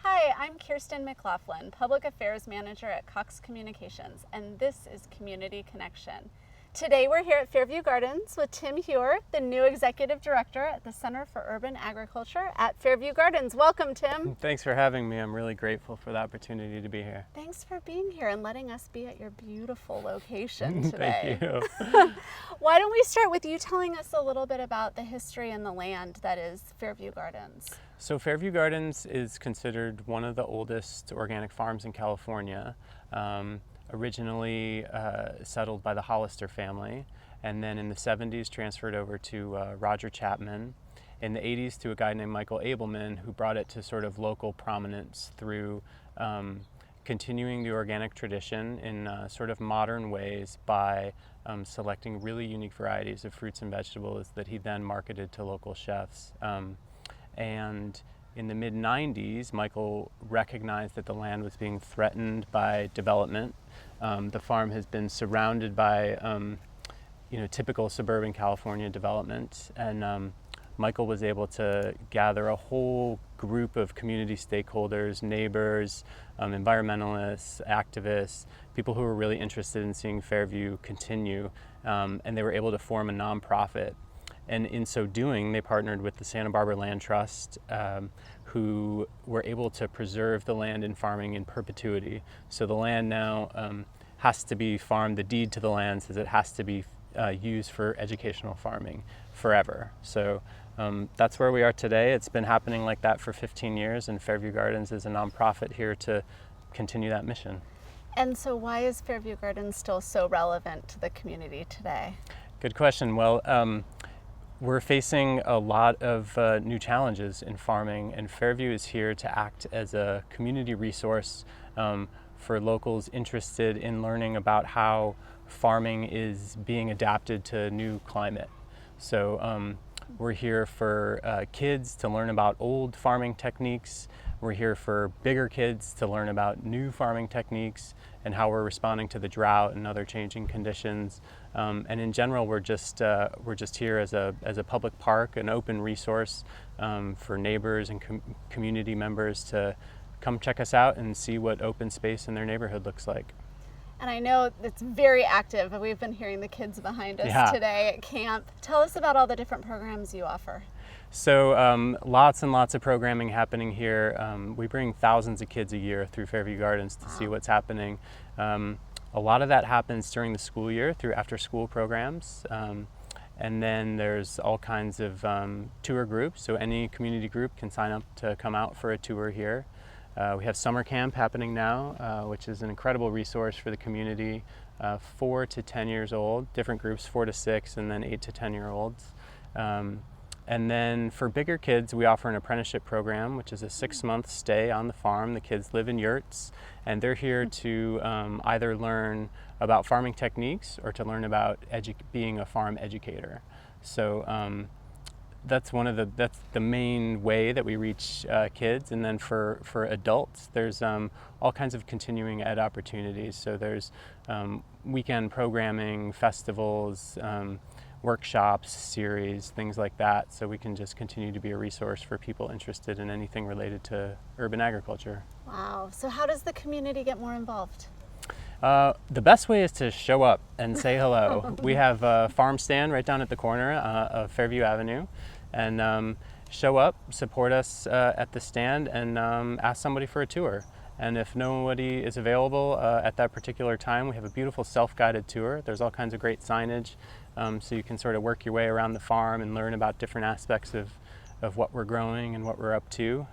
Hi, I'm Kirsten McLaughlin, Public Affairs Manager at Cox Communications, and this is Community Connection. Today we're here at Fairview Gardens with Tim Huer, the new Executive Director at the Center for Urban Agriculture at Fairview Gardens. Welcome, Tim. Thanks for having me. I'm really grateful for the opportunity to be here. Thanks for being here and letting us be at your beautiful location today. Thank you. Why don't we start with you telling us a little bit about the history and the land that is Fairview Gardens? So Fairview Gardens is considered one of the oldest organic farms in California. Originally settled by the Hollister family, and then in the 70s transferred over to Roger Chapman. In the 80s to a guy named Michael Abelman, who brought it to sort of local prominence through continuing the organic tradition in sort of modern ways by selecting really unique varieties of fruits and vegetables that he then marketed to local chefs. And in the mid-90s, Michael recognized that the land was being threatened by development. The farm has been surrounded by typical suburban California development, and Michael was able to gather a whole group of community stakeholders, neighbors, environmentalists, activists, people who were really interested in seeing Fairview continue, and they were able to form a nonprofit. And in so doing, they partnered with the Santa Barbara Land Trust, who were able to preserve the land and farming in perpetuity. So the land now has to be farmed. The deed to the land says it has to be used for educational farming forever. So that's where we are today. It's been happening like that for 15 years, and Fairview Gardens is a nonprofit here to continue that mission. And so why is Fairview Gardens still so relevant to the community today? Good question. Well, we're facing a lot of new challenges in farming, and Fairview is here to act as a community resource for locals interested in learning about how farming is being adapted to new climate. So we're here for kids to learn about old farming techniques. We're here for bigger kids to learn about new farming techniques and how we're responding to the drought and other changing conditions. And in general, we're just here as a public park, an open resource for neighbors and community members to come check us out and see what open space in their neighborhood looks like. And I know it's very active. We've been hearing the kids behind us today at camp. Tell us about all the different programs you offer. So lots and lots of programming happening here. We bring thousands of kids a year through Fairview Gardens to see what's happening. A lot of that happens during the school year through after-school programs. And then there's all kinds of tour groups. So any community group can sign up to come out for a tour here. We have summer camp happening now, which is an incredible resource for the community. 4 to 10 years old, different groups, 4 to 6, and then 8 to 10-year-olds. And then for bigger kids, we offer an apprenticeship program, which is a 6-month stay on the farm. The kids live in yurts, and they're here to either learn about farming techniques or to learn about being a farm educator. So that's the main way that we reach kids. And then for adults, there's all kinds of continuing ed opportunities. So there's weekend programming, festivals, workshops, series, things like that, so we can just continue to be a resource for people interested in anything related to urban agriculture. Wow. So how does the community get more involved? The best way is to show up and say hello. We have a farm stand right down at the corner of Fairview Avenue, and show up, support us at the stand, and ask somebody for a tour. And if nobody is available at that particular time, we have a beautiful self-guided tour. There's all kinds of great signage, so you can sort of work your way around the farm and learn about different aspects of what we're growing and what we're up to,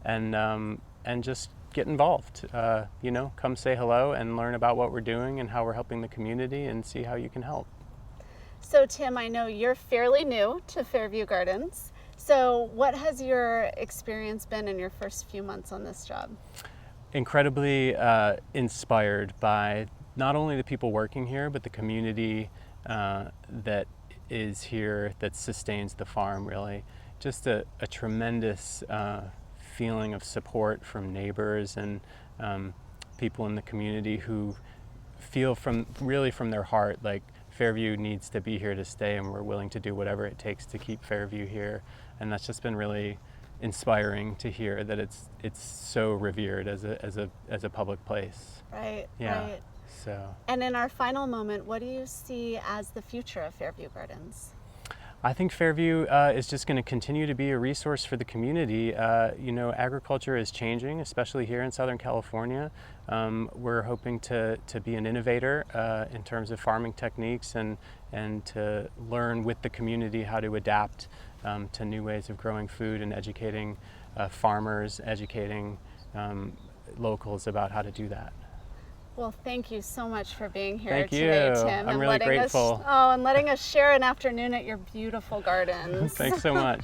and just get involved. Come say hello and learn about what we're doing and how we're helping the community, and see how you can help. So Tim, I know you're fairly new to Fairview Gardens. So what has your experience been in your first few months on this job? Incredibly inspired by not only the people working here, but the community that is here that sustains the farm, really. Just a tremendous feeling of support from neighbors and people in the community who feel from their heart like Fairview needs to be here to stay, and we're willing to do whatever it takes to keep Fairview here. And that's just been really inspiring to hear that it's so revered as a public place. Right, Yeah. right. So And in our final moment, what do you see as the future of Fairview Gardens? I think Fairview is just going to continue to be a resource for the community. Agriculture is changing, especially here in Southern California. We're hoping to be an innovator in terms of farming techniques and to learn with the community how to adapt to new ways of growing food and educating farmers, educating locals about how to do that. Well, thank you so much for being here Thank today, you. Tim. I'm really grateful. And letting us share an afternoon at your beautiful gardens. Thanks so much.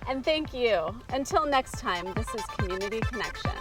And thank you. Until next time, this is Community Connection.